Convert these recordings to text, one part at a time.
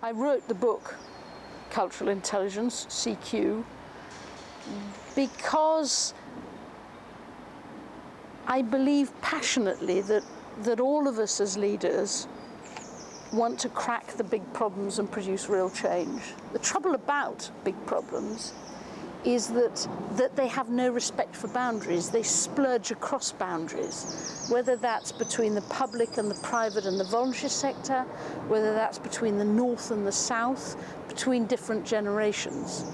I wrote the book Cultural Intelligence, CQ, because I believe passionately that all of us as leaders want to crack the big problems and produce real change. The trouble about big problems is that they have no respect for boundaries. They splurge across boundaries, whether that's between the public and the private and the voluntary sector, whether that's between the North and the South, between different generations.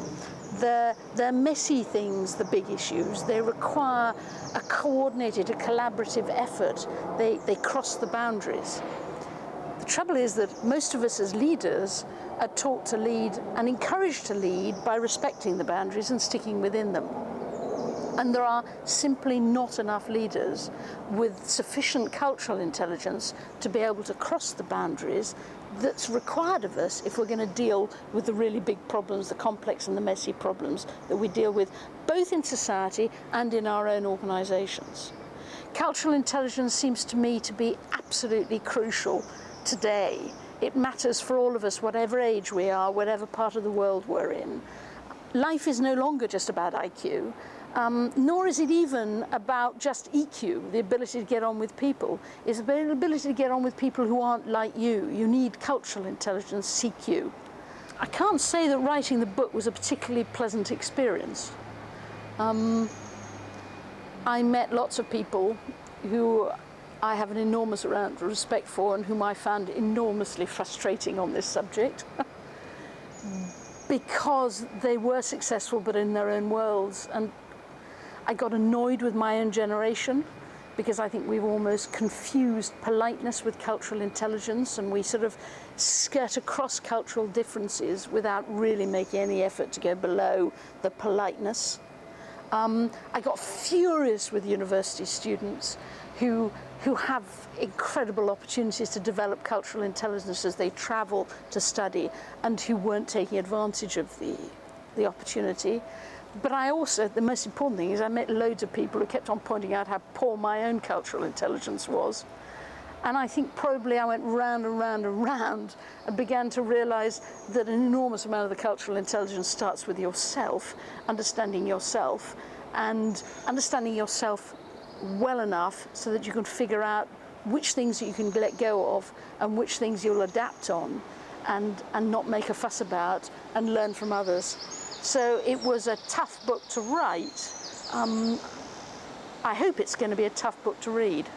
They're messy things, the big issues. They require a coordinated, a collaborative effort. They cross the boundaries. The trouble is that most of us as leaders are taught to lead and encouraged to lead by respecting the boundaries and sticking within them. And there are simply not enough leaders with sufficient cultural intelligence to be able to cross the boundaries that's required of us if we're going to deal with the really big problems, the complex and the messy problems that we deal with, both in society and in our own organisations. Cultural intelligence seems to me to be absolutely crucial today. It matters for all of us, whatever age we are, whatever part of the world we're in. Life is no longer just about IQ, nor is it even about just EQ, the ability to get on with people. It's the ability to get on with people who aren't like you. You need cultural intelligence, CQ. I can't say that writing the book was a particularly pleasant experience. I met lots of people who I have an enormous amount of respect for and whom I found enormously frustrating on this subject because they were successful but in their own worlds. And I got annoyed with my own generation because I think we've almost confused politeness with cultural intelligence, and we sort of skirt across cultural differences without really making any effort to go below the politeness. I got furious with university students who have incredible opportunities to develop cultural intelligence as they travel to study and who weren't taking advantage of the opportunity. But I also, the most important thing is I met loads of people who kept on pointing out how poor my own cultural intelligence was. And I think probably I went round and round and round and began to realise that an enormous amount of the cultural intelligence starts with yourself, understanding yourself, and understanding yourself well enough so that you can figure out which things you can let go of and which things you'll adapt on and not make a fuss about and learn from others. So it was a tough book to write. I hope it's going to be a tough book to read.